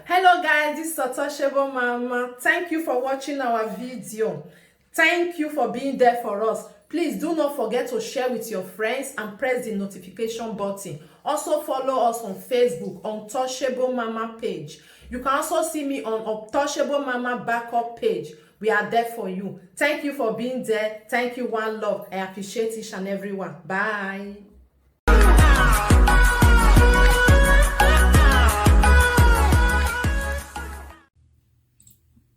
Hello guys, this is Untouchable Mama. Thank you for watching our video. Thank you for being there for us. Please do not forget to share with your friends and press the notification button. Also follow us on Facebook, Untouchable Mama page. You can also see me on Untouchable Mama backup page. We are there for you. Thank you for being there. Thank you, one love. I appreciate each and everyone. Bye.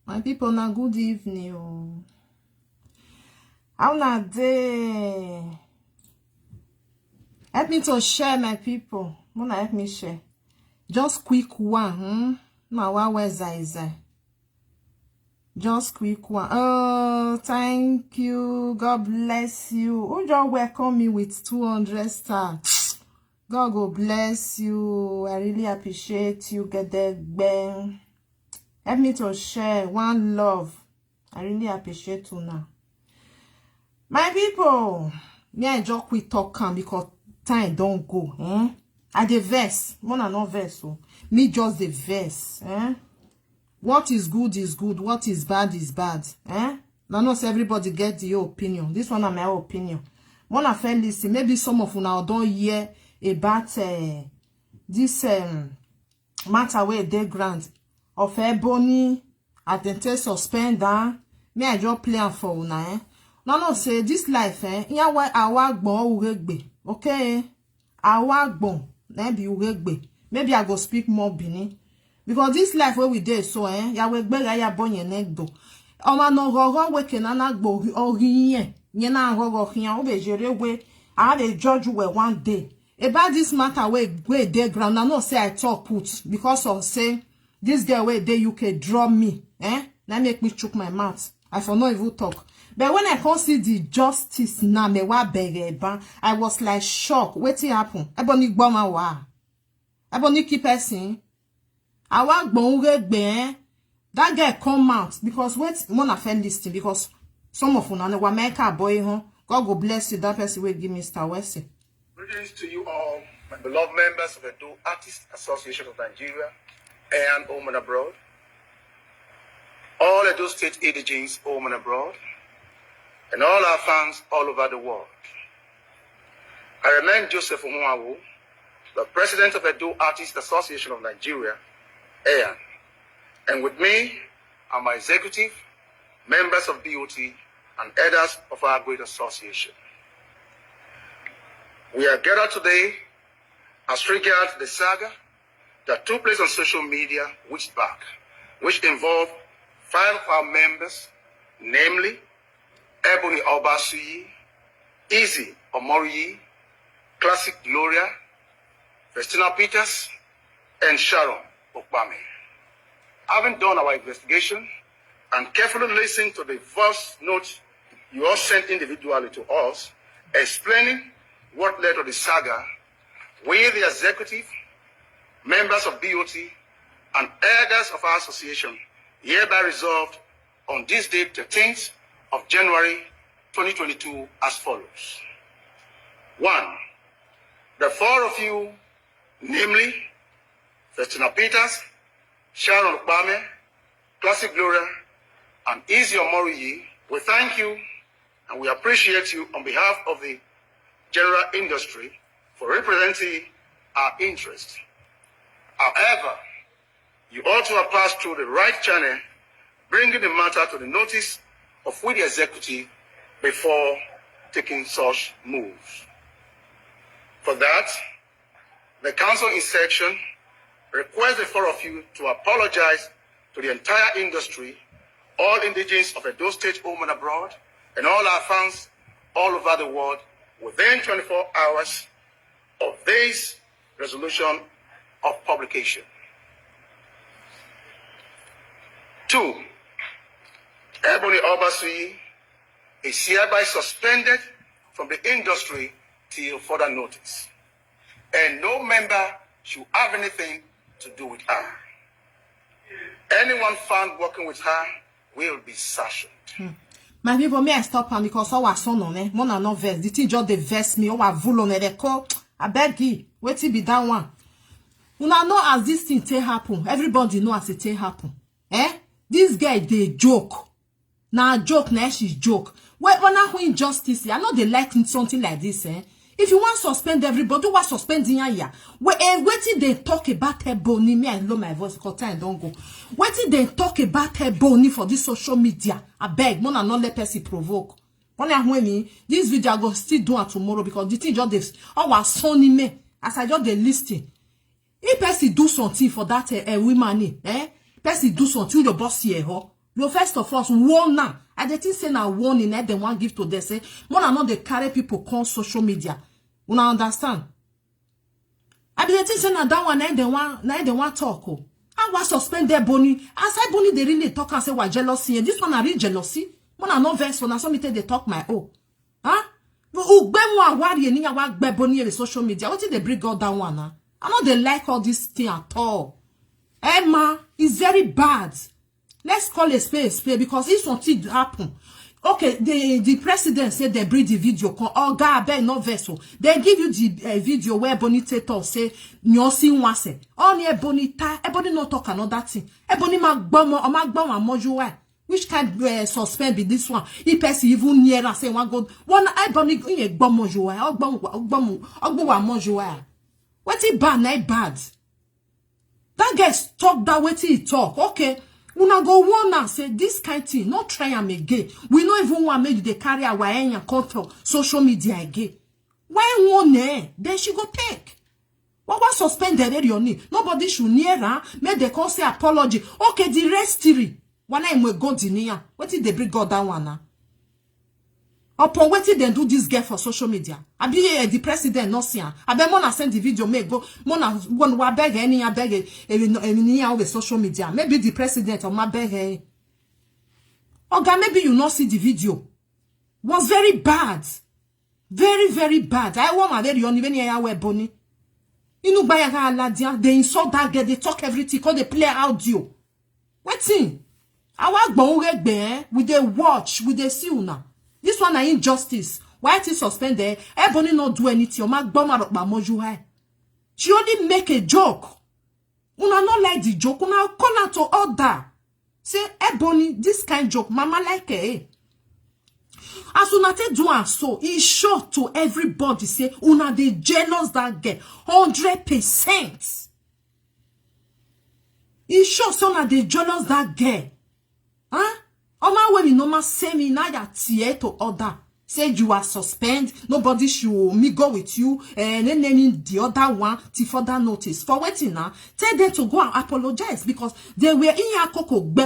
My people, now good evening. How na day? Help me to share, my people. Wanna help me share? Just quick one. Now where's I? Just quick one. Oh, thank you. God bless you. Who just welcome me with 200 stars? God go bless you. I really appreciate you. Get that bang. Help me to share. One love. I really appreciate you now. My people, me I just quit talking because time don't go. I the verse. One and no verse. So. Me just the verse. What is good is good. What is bad is bad. Now not everybody get your opinion. This one is my opinion. One I feel listen. Maybe some of you now don't hear about this matter where they grant of Ebony at the Suspenderd. Me I just plan for una. No say this life yeah why our gbon uregbe. Okay, our gbon maybe uregbe. Maybe I go speak more Bini. Because this life where we did so ya we gbera ya bonye negdo. O ma no gogo we kenana gbo oriyen. Nye na gogo hian o be jere we I dey judge we one day. About this matter where dey ground I no say I talk put because of say this girl where they UK draw me, that make me choke my mouth. I for not even talk. But when I come see the justice now, me wa beg I was like shocked. What happen? Ebony gboma wa. Ebony keep person. I want gbon that girl come out because wait mona fan listing because some of una wa make a boy God go bless you. That person will give me Star Wesley. Greetings to you all, my beloved members of the Do Artists Association of Nigeria. Eaan home and abroad, all of those state indigenes home and abroad, and all our fans all over the world. I remain Joseph Omuawu, the president of the Do Artists Association of Nigeria, Eaan, and with me are my executive, members of BOT, and elders of our great association. We are gathered today as regards the saga that took place on social media which involved 5 of our members, namely Ebony Obasuyi, Easy Omoriyi, Classic Gloria, Festina Peters, and Sharon Okpame. Having done our investigation and carefully listened to the voice notes you all sent individually to us, explaining what led to the saga, we, the executive, members of BOT, and elders of our association hereby resolved on this date, the 13th of January 2022, as follows. 1. The 4 of you, namely Festina Peters, Sharon Okpame, Classic Gloria, and Easy Omoriyi, we thank you and we appreciate you on behalf of the general industry for representing our interests. However, you ought to have passed through the right channel, bringing the matter to the notice of we the executive before taking such moves. For that, the council in section requests the 4 of you to apologize to the entire industry, all indigenes of Edo State home and abroad, and all our fans all over the world within 24 hours of this resolution of publication. 2. Ebony Obasuyi is hereby suspended from the industry till further notice, and no member should have anything to do with her. Anyone found working with her will be sanctioned. My people, may I stop her because I was son on it. Mona no verse. The thing just the verse me. I was vulnerable. I beg you. Wait till be that one. Una know as this thing take happen. Everybody know as it take happen. This guy, they joke. Now joke, now she joke. When I injustice, I know they like something like this, If you want to suspend everybody, who want suspending ya? Wait till they talk about Ebony. Me, I know my voice because time don't go. Wait till they talk about Ebony for this social media. I beg, Mona not let person provoke. This video I go still do it tomorrow because the thing just this. Our son me as I just the listing. If person do something for that woman, person do something your boss here, you first of all warn now. I didn't say now warning. They want give to them. Say, Mona not they carry people on social media. You understand? I didn't say now that one. They want talk. I was suspend their Ebony. As I Ebony, they really talk and say what jealousy. And this one I real jealousy. When I know verse when I saw me they talk my own. Huh? The social media. What did they bring out that one? Huh? I know they like all this thing at all. Emma is very bad. Let's call a spade because it's something happen. Okay, the president said they bring the video. Oh God, no vessel. They give you the video where Ebony Tato say Nyosi Wase. Only Ebony not talk another thing. Ebony magbomo mojuwa. Which can suspend be this one? If person even near and say one go one Ebony in mojuwa. Ogbowa mojuwa. What it bad? That guy talk that way till he talk. Okay. Una go one and say this kind of thing, not try am again. We don't even want make they carry our and come for social media again. Why one then she go take? What was suspended area? Nobody should near her. Make they come say apology. Okay, the rest three. One time we go near. What did they bring God that one? Upon what did they do this girl for social media? I be the president not see her. I be Mona send the video, make go Mona one beg any with social media. Maybe the president or my beg. Okay, maybe you not see the video. Was very bad. Very, very bad. I want my very only when you are Ebony. You know by a they insult that girl, they talk everything, call they play audio. What thing? I want bon with the watch, with the see now. This one is injustice. Why it is suspended? Ebony not do anything. She only make a joke. Una not like the joke. Una call her to order. Say, Ebony, this kind of joke, mama like it. As una te do and so, it's sure to everybody say, una they jealous that girl. 100%. It's sure so una they jealous that girl. Huh? Oma when me normal say me now ya tie to order. Say you are suspended. Nobody should me go with you. And then the other one to further notice. For waiting now, tell them to go and apologize because they were in your koko be.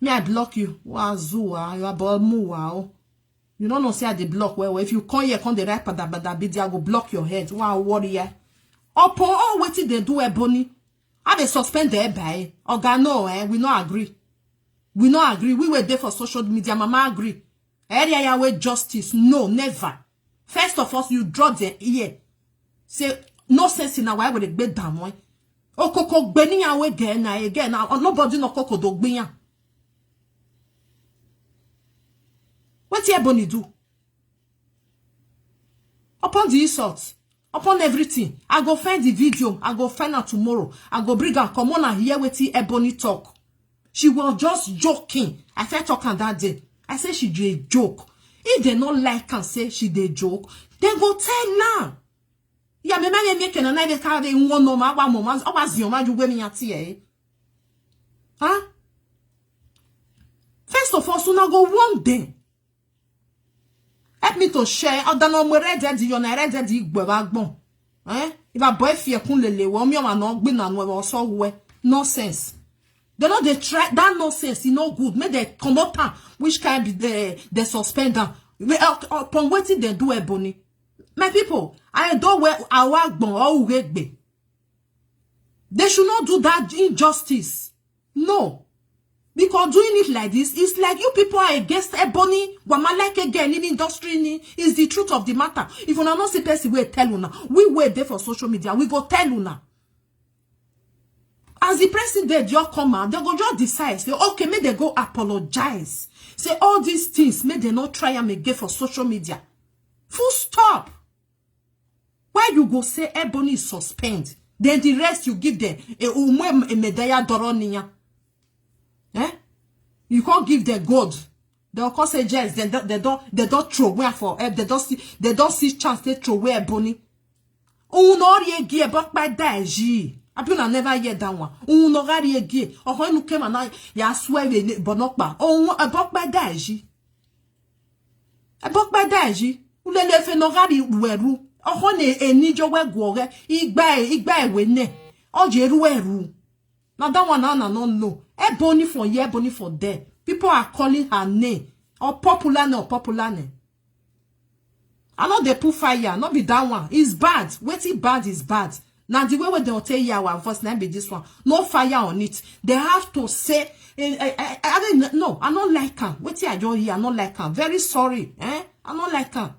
Me I block you. Wazua, you are wow. You don't know say I the block well. If you come here, come the right I go block your head. Wow, warrior. Upon all waiting they do Ebony. I they suspend the by. Oga no, we not agree. We not agree. We were there for social media. Mama agree. Area ya way justice. No, never. First of all, you draw the ear. Say no sense in a way with a bed down one. Oh, koko beni ya way again. Nobody no koko do gbinya. What Ebony do? Upon the insult. Upon everything, I go find the video. I go find her tomorrow. I go bring her. Come on and hear what Ebony talk. She was just joking. I felt talking that day. I said she did a joke. If they not like and say she did a joke, then go tell now. Yeah, me man make an I carry one no ma one moment. I was your man you me at here. Huh? First of all, so now go one day. Help me to share. I don't know where I did you. I read the bagbon. If a boy fear kun lele, me or not be na no so we nonsense. They know they try that nonsense. It's no good. Make they come up which can be the suspender. Upon waiting they do Ebony. My people, I don't wear our bon or be. They should not do that injustice. No. Because doing it like this, it's like you people are against Ebony. Wama like again in industry is the truth of the matter. If you not see person we tell una, we were there for social media. We go tell una. As the president just come out, they go just decide. Say okay, may they go apologize. Say all these things, may they not try and again for social media. Full stop. Why you go say Ebony is suspend? Then the rest you give them a medaya doroniya. Eh? You can't give them gold. They'll call say yes, they don't throw away for they don't see chance they throw away Ebony. Unori gie bok by daji. I never hear that one. Unori gie. Or when you came and ya swear bonokba. Oh, a bok by daji. A bok by daji. Ulele fe nogari weru. Or when a nijo we gore. Igba wene. O jeru weru. Now that one I don't know. Ebony for here, Ebony for there. People are calling her name. Or popular name, or popular name. I know they put fire, not be that one. It's bad. Waiting bad is bad. Now the way they'll tell you our voice, not be this one. No fire on it. They have to say, I don't know. I don't like her. Wait I don't hear. I don't like her. Very sorry. I don't like her.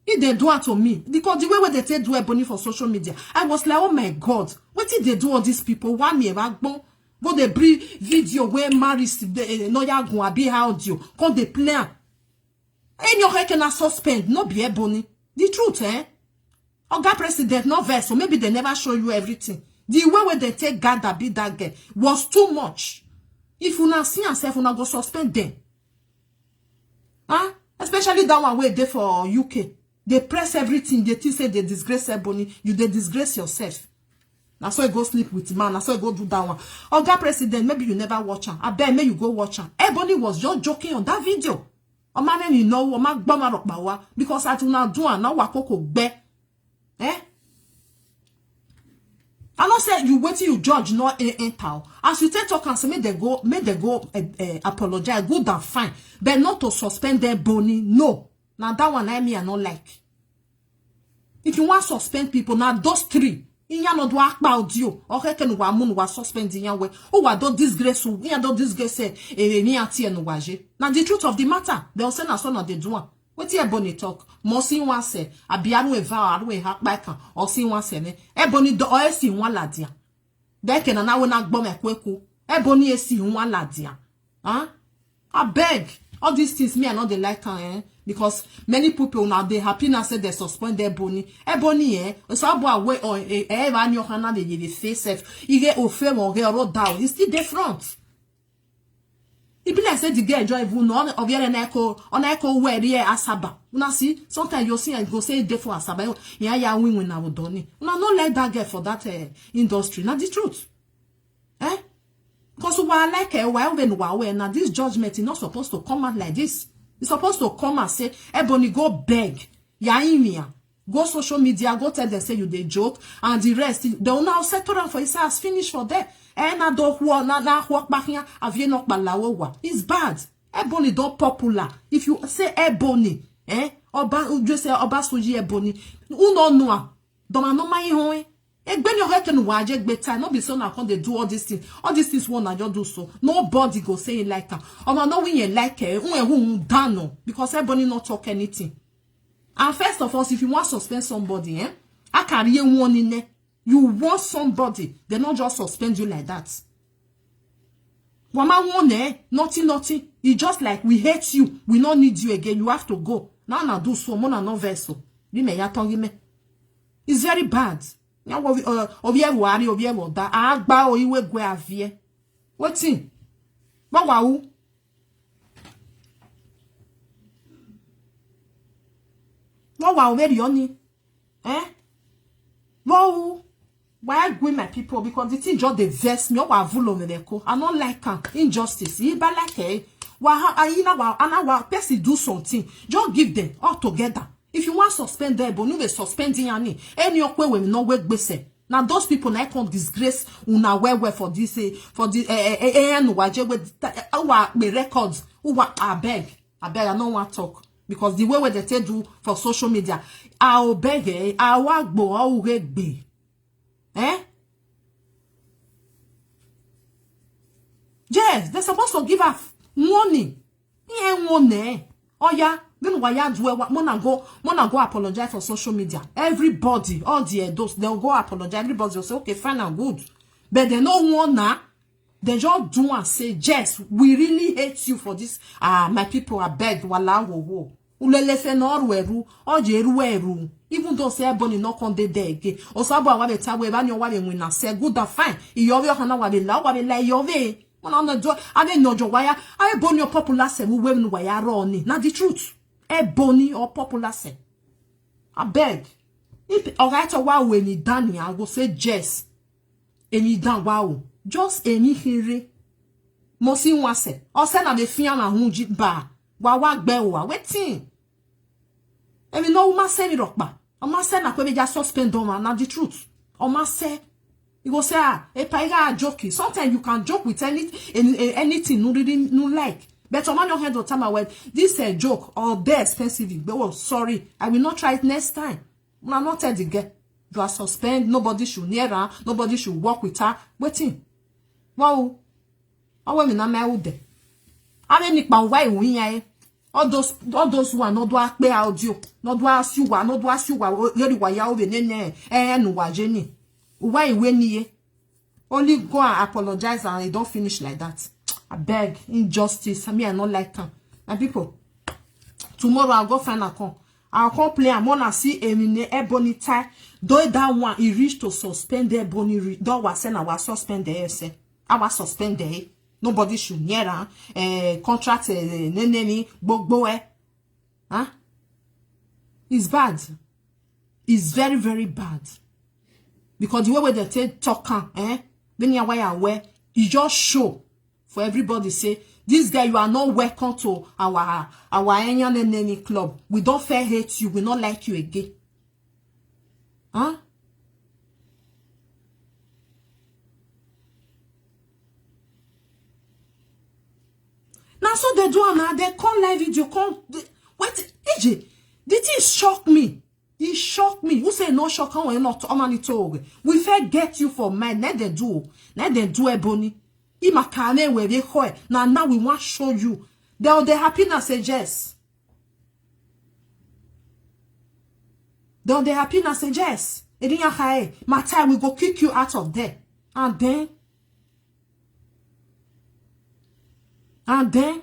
If they do it to me, because the way they say do Ebony for social media, I was like, oh my God, what did they do all these people? One me back bon. Go they bring video where marries no ya go be audio. Come they play. And you can suspend, no be Ebony. The truth, Oga president, no verse, so maybe they never show you everything. The way where they take God that be that girl was too much. If you not see yourself, you not go suspend them. Huh? Especially that one where they for UK. They press everything. They say they disgrace Ebony. You they disgrace yourself. That's why you go sleep with man. That's why you go do that one. Oga president, maybe you never watch her. I bet maybe you go watch her. Ebony was just joking on that video. You know, because I do not do and now koko be. Eh? I don't say you wait till you judge not enter. As you take talk and say make they go apologize, good and fine. But not to suspend their Ebony. No. Now that one I not like. If you want to suspend people, now those three. Inya no do akpa audio. Okay, can wa mun wa suspend in way. Oh, wa do disgrace. We do disgrace. Ni ati enu waje. Now the truth of the matter, they will say na so na they do one. What Ebony talk? Mosi one say. Abianu eva aru e hakbaka. Or si one say ne. Ebony do o si one ladia. Deke na na we na gbo me kweku. Ebony e si one ladia. Huh? I beg. All these things me I know they like because many people now they happy now say they suspend their Ebony. Ebony so abo away or man your hand they face self. You get offer or get road down. It's still different. It be like say the girl enjoy even no of your echo where there asaba. Una see sometimes you see and go say dey for asaba. Ya win na wodoni. Una no like that girl for that industry. Now the truth. Because why like when now this judgment is not supposed to come out like this. It's supposed to come and say, Ebony, go beg. Go social media, go tell them say you they joke, and the rest they will now settle down for it. Has finished for that. And na walk back here. It's bad. Ebony don't popular. If you say Ebony, just say Obasuyi Ebony, no know. Don't know my home. When you reckon wajek better, not be so now can they do all these things. All these things one I just do so. Nobody go say it like her. Or not when you like her, who done because everybody not talk anything. And first of all, if you want to suspend somebody, I carry one in there. You want somebody, they not just suspend you like that. Wama one nothing. It's just like we hate you, we don't need you again. You have to go. Now do so, mona no vessel. It's very bad. Now worry that agba o iwe gwe avie. Wetin? Wa wu. Wa very oni. Wow. Why agree my people? Because the thing just they vex me. Wa vulo me deko. I don't like injustice. He ba like wa person do something. Just give them all together. If you want to suspend them, but you will suspend any okwe we no work bese. Now those people now can't disgrace una where for this Eaan waje with our records. I beg I don't want to talk because the way where they do for social media, I beg I work bo I be. Yes, they're supposed to give us money. Oh yeah. Then why you do wanna go apologize for social media. Everybody, all the adults, they'll go apologize. Everybody will say, okay, fine and good. But they don't wanna, they just do and say, yes, we really hate you for this. My people are begged, wala wo. Ulele fe no rueru, oje rueru. Even though say Ebony no kon de again. Osabo wa be tawe ba nyo wa be win na say good and fine. Iyove hana wa be la iyove. When I'm not do I didn't know why I Ebony or popular say we women why running. Now the truth. Ebony or popular say. I beg. If alright wow when he done I will say Jess. Any done wow. Just any here. Mosi wase. O se na be fian na hunji ba. Wa gbe wa wetin. Emi no uma say ni rokba. O ma say na kwe be just suspend on na the truth. O ma say you go say e paiga joke. Sometimes you can joke with anything no really no like. But o man no head of time when this a joke or they expensive. But oh, sorry, I will not try it next time. Una not tell the girl. You are suspend. Nobody should near her. Nobody should work with her. Waiting. Wow. Awe mi na me ude. Ave ni pa wa iwin ya e. All those who are not do akpe audio. Not do asiwa. Not do asiwa. Yeri wa ya ove nene. Nu wa jeni. Uwa iwe ni ye. Only go and apologize and you don't finish like that. I beg. Injustice. I mean, I not like them. And people, tomorrow I'll go find a con. I'll come play. I'm gonna see Ebony tie. Though that one, he reached to suspend Ebony. Though was saying I was suspended. I was suspended. Nobody should near her. Contract neneni bogboe. Huh? It's bad. It's very, very bad. Because the way they take talking, then you aware, you just show for everybody say, this guy, you are not welcome to our Eaan neneni club. We don't fair hate you. We not like you again. Huh? Now so they do now, they call live video, what AJ? The thing shock me. It shocked me. Who say no shock when not on talk? We fair get you for mine. Let them do Ebony. Imakane where they call. Now we want to show you. The happiness suggests. The happiness suggests. My time we go kick you out of there. And then,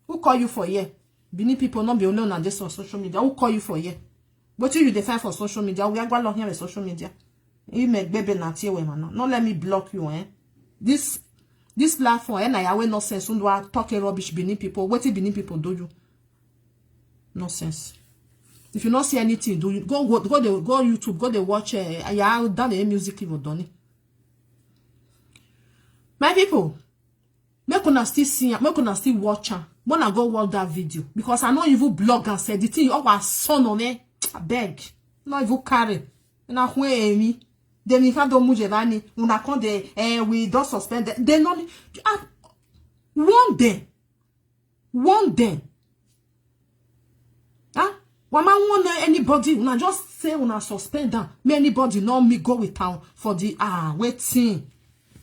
who call you for here? Benin people not be alone on this on social media. Who call you for here? What do you define for social media? We are going here with social media. You make baby not here, man. Not let me block you, This platform, and I have no sense. When I talking rubbish, Benin people. What do Benin people do you? No sense. If you not see anything, do you go YouTube, go they watch. I have done the music even done. My people. Make una still see, make una still watch her. When I go watch that video. Because I know even blog and said the thing, oh, was son on me. I beg. Not even carry. And I wait me. Then we can't do mujevani. Una con de, we don't suspend. They not, one day. Huh? When I want anybody, una just say una suspend them. May anybody know me go with town for the, waiting.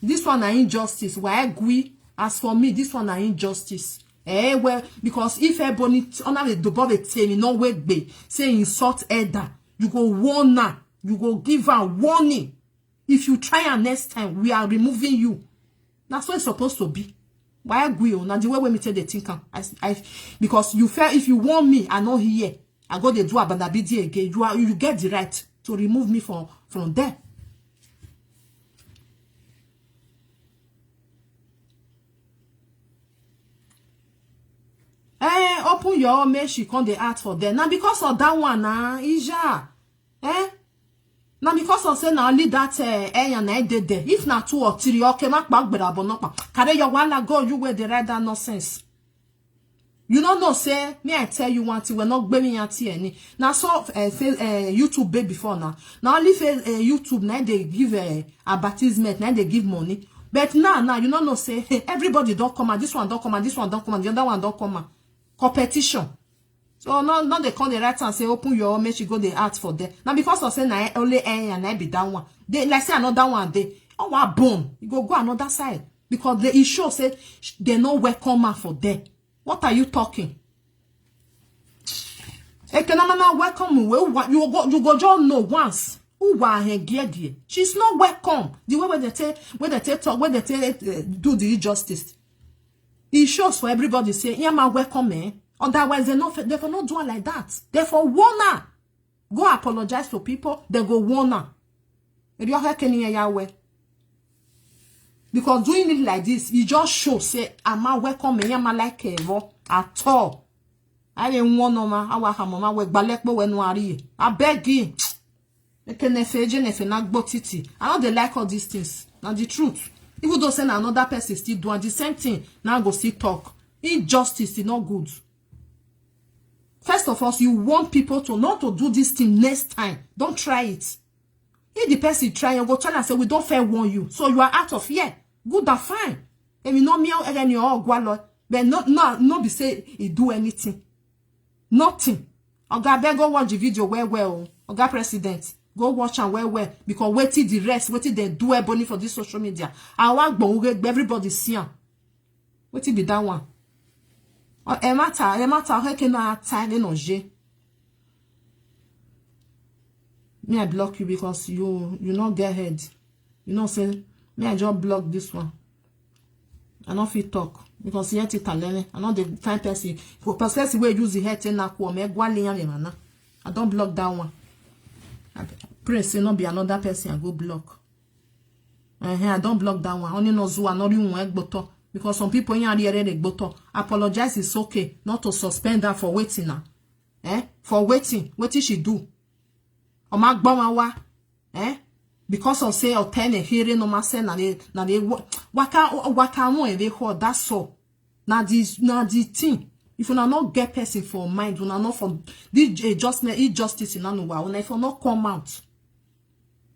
This one are injustice. Why I agree. As for me, this one are injustice. Well, because if Ebony honor the above a tell me no wait be say insult Edda, you go warn her, you go give her warning. If you try her next time, we are removing you. That's what it's supposed to be. Why agree on the way me tell the thinker? Because you feel if you want me, I know here. I go to do a bandabidi again. You get the right to remove me from there. Open your mail, she come the art for them. Now because of that one, Ija. Now because of say now only that and I did there. If not 2 or 3, okay, back but not carry your one go, you wear the right that nonsense. You don't know, say, me I tell you one thing, we're not blaming at any. Now so YouTube baby before now. Now only YouTube now they give advertisement, now they give money. But now you don't know, say everybody don't come and this one don't come and this one don't come and the other one don't come and competition. So now they call the right and say open your make you go the art for them. Now because of say na only and I be that one. They like say another one they boom. You go another side. Because the issue say they no welcome for them. What are you talking? Economic welcome you go just know once. She's not welcome. The way they do the injustice. It shows for everybody say, yeah, man, welcome, Otherwise, they for not do it like that. They for warn her. Go apologize to people, they go warn her. Because doing it like this, it just shows, say, I'm not welcome, I'm like at all. I didn't want no man, I want mama, we balekbo when worry. I beg you. I know they like all these things. Now the truth. Even though send another person still doing the same thing, now go still talk. Injustice is not good. First of all, you want people to not to do this thing next time. Don't try it. If the person try, you go tell and say, we don't fair warn you. So you are out of here. Good and fine. And we know me out again, you all go but not be say he do anything. Nothing. Oga beg go watch the video well. Oga president. Go watch and well. Because wait till the rest, wait till they do Ebony for this social media. I want everybody see him. Wait till be that one. E matter, how can I time no je? Me I block you because you not get head. You know say me I just block this one. I not fit talk because yet Italian. I know the fine person. For person where use the head in na me mana. I don't block that one. I pray say not be another person I go block. I don't block that one. Only no zua not you egboto. Because some people in here egboto. Apologize is okay. Not to suspend her for waiting now. For waiting. What did she do? O ma gbawa because of say or 10 hearing no ma say na they waka mo e ho that's all. Na the thing. If you not get person for mind, you not for this injustice in no wa, if you not come out,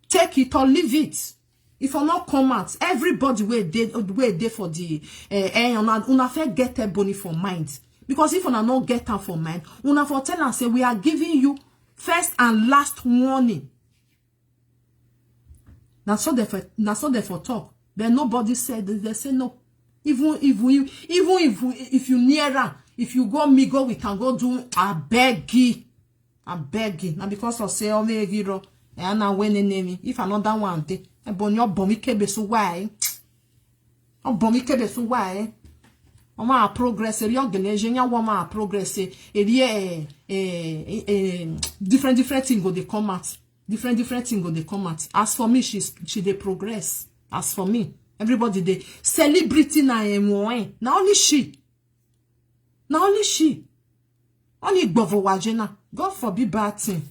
take it or leave it. If you not come out, everybody where they for the una fair get Ebony for mind. Because if you not get her for mind, una for tell and say we are giving you first and last warning. Now so they for talk. Then nobody said they say no. Even if you near her, if you go we can go do a beg you. Now because of say oh hero and now when name if another one day Ebony obomi kebe so why? Obomi kebe so why? Oma progress reorganization ya woma progress different thing go they come out. Different thing go they come out. As for me, she they progress. As for me, everybody they celebrity na emwe. Now only she. Only gbovo wajena. God forbid bad thing.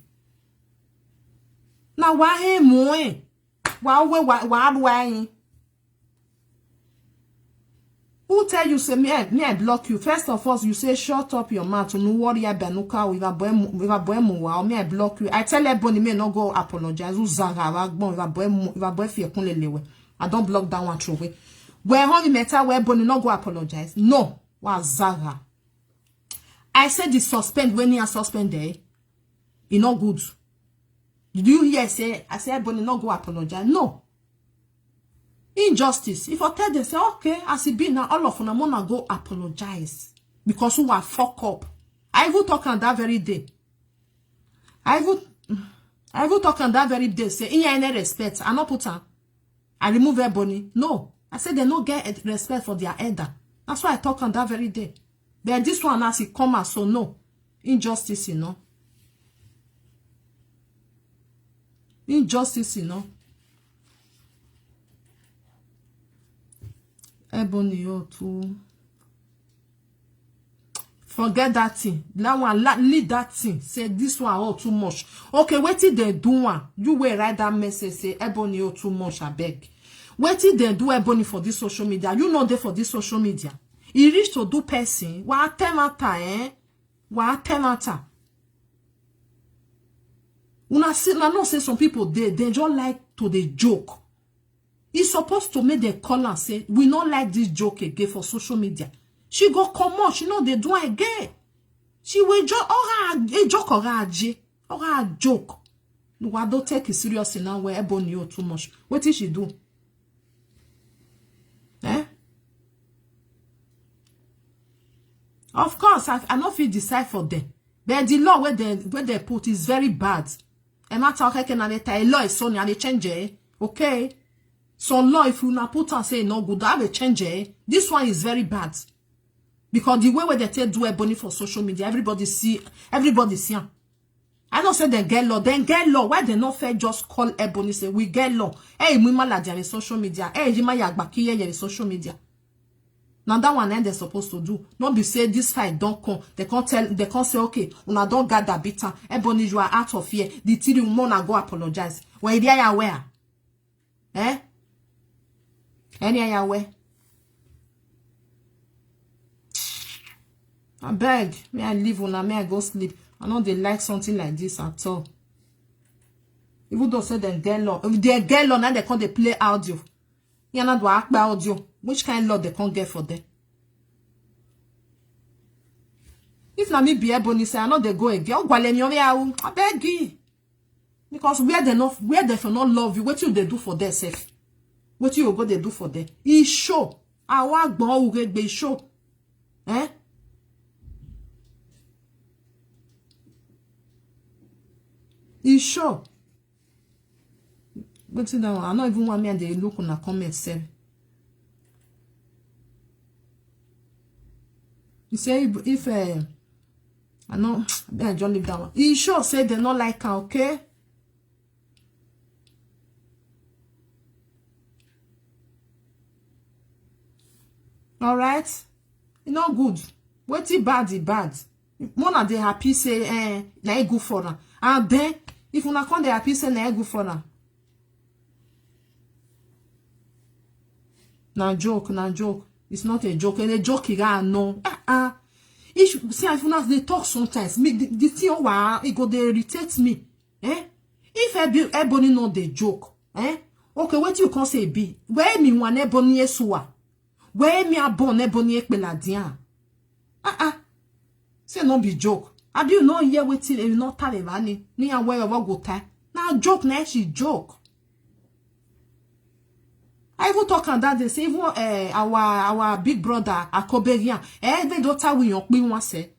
Now why emwe? Why? Who tell you say me I block you? First of all, you say shut up your mouth. No worry benuka with a boy or me I block you. I tell Ebony me no go apologize. I don't block that one through way. Where only matter where Ebony no go apologize. No, was Zaga. I said the suspend when you are suspended. It no good. Did you hear say I said Ebony no go apologize? No. Injustice. If I tell them, say, okay, as it be now, all of them, I'm gonna go apologize. Because who are fuck up. I will talk on that very day. I will talk on that very day, say, in any respect, I not put her. I remove Ebony. No. I said they don't get respect for their elder. That's why I talk on that very day. But this one as it come out, so no. Injustice, you know. Injustice, you know. Ebony, you too. Forget that thing. That one, leave that thing. Say this one all too much. Okay, wait till they do one. You will write that message. Say Ebony, you too much. I beg. Wait till they do Ebony for this social media. You know they for this social media. He reach to do person. What temata, What temata? Una say some people they just like to the joke. He's supposed to make the call and say, we don't like this joke again for social media. She go come on, she know they do again. She will joke a joke or a joke. No, I don't take it seriously now where Ebony you too much. What did she do? Of course, I not feel decide for them. But the law where they put is very bad. And matter a law is so they change it. Okay? So law, if you not put and say no good, I will change it. This one is very bad. Because the way where they take do Ebony for social media, everybody see am. I don't say they get law. Then get law. Why they not fair just call Ebony say we get law? Hey, Mima la dia social media. Hey, Jima Yagbakiye ya social media. Now that one they're supposed to do. Not be say this fight don't come. They can't say okay, una don't gather bitter. Ebony, you are out of here. The tiri umona go apologize. Where they are where? Eh? Any are where? I beg. May I leave una, may I go sleep. I know they like something like this at all. Even though say they get law. If they get law, now they can't play audio. You not do act by audio. Which kind of law they can't get for them? If na me be Ebony say I know they go again. I beg you. Because where they for not love you, what you they do for themselves? What you go they do for them? He show. I want bon be show. Eh? He show. But see that I not even want me and they look on a comment say. You say if I know I just leave that one. He sure say they not like her, okay? All right, you know good. What it bad, it bad. One of they happy say na good for her, and then if una come they happy say na good for her. Na joke, na joke. It's not a joke. And a joke you got no. If see if una they talk sometimes, me the thing why it go they irritate me. If Ebony not the joke, okay, what you can say be? Where me one Ebony esua? Where me a bon Ebony ekpeladian? Say no be joke. Have you no hear wetin you not tell Ebony? Ni aware what go tie? Now joke na she joke. I even talk on that they say even our big brother Akoberian every daughter we yon pe won say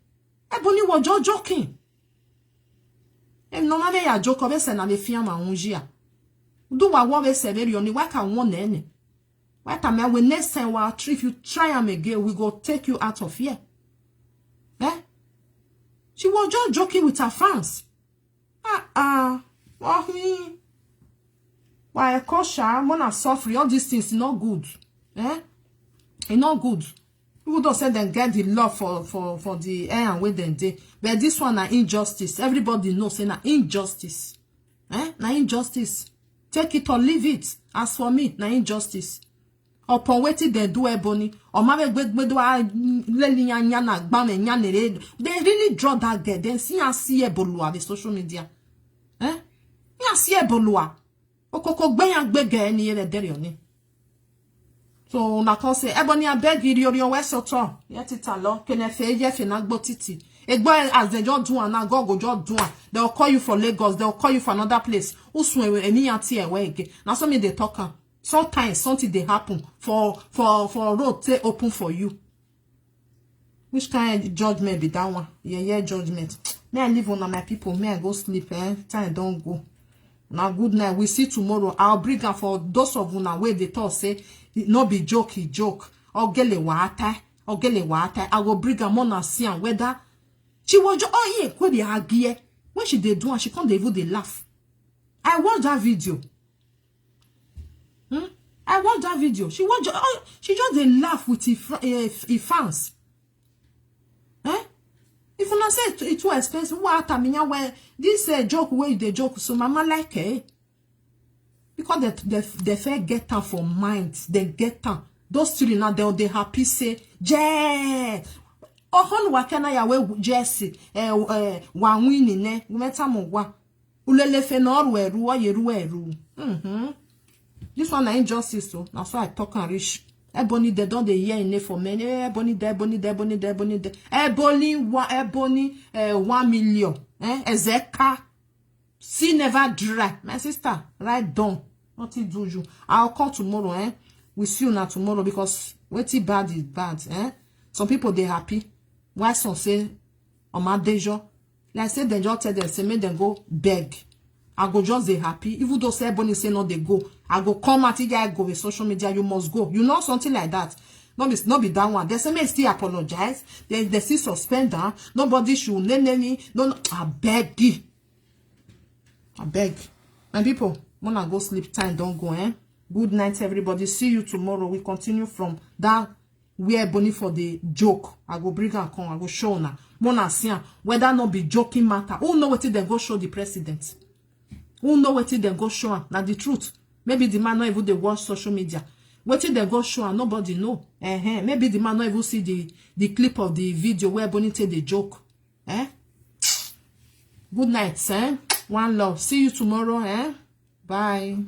Ebony was just joking. Normally ya joke be say na me fian ma unjia. Do wa won be say very only why can one any. Why time we next time we if you try am again we go take you out of here. She was just joking with her fans. Oh me. Why caution, when I suffer, all these things not good. It's not good. People don't say they get the love for the Eaan with them day. But this one is injustice. Everybody knows na injustice. Na injustice. Take it or leave it. As for me, na injustice. Upon waiting they do Ebony. Or maybe they really draw that girl. Then see Ebolo the social media. See Ebolo. Koko gbeyan gbege ni ele dere oni. So na kan say Ebony abeg iri we soto yet it alo kene fe ye fe na gbo titi egbo as they just do and now God go just do. They will call you for Lagos, they will call you for another place. Usu eni anti ewe again. Now so me they talk am. Sometimes something they happen for road say open for you. Which kind of judgment be that one? Yeah, judgment. May I live on my people, may I go sleep, time don't go. Now good night. We see tomorrow. I'll bring her for those of you now where they talk say no be joke. Or gele water. I will bring her more and see and whether she was just when they argue. When she did do and she can't even they laugh. I watched that video. I watched that video. She just they laugh with her fans. If you not say it's too expensive, what I mean, when this joke where they joke, so mama like it. Because they fair get them for minds, they get them. Those children now they happy say, Jay. Oh, wakana ya we Jesse, one winning, ne, metamogwa. Ulele fenor weru. This one is injustice, so that's why I talk and rich. Ebony, they don't they hear in it for many. Ebony, Ebony, 1 million. Ezeka. See never dry. My sister, write down. What it do you? I'll call tomorrow, We see you now tomorrow because what it bad is bad, Some people they happy. Why some say on my deja? Like I said, they just tell them, say make them go beg. I go just they happy. Even though say Ebony say no, they go. I go come at it, I go with social media, you must go. You know something like that. not be that one. They say me still apologize. They still suspend her. Nobody should name me. No, I beg you. I beg. My people, when I go sleep time, don't go, eh? Good night, everybody. See you tomorrow. We continue from that where Ebony for the joke. I go bring her come. I go show her. Mona see her. Whether not be joking matter. Who know what they go show the president? Who know what they go show her? Now the truth. Maybe the man not even they watch social media. What they go show her? Nobody know. Maybe the man not even see the clip of the video where Ebony take the joke. Good night, eh? One love. See you tomorrow, eh? Bye.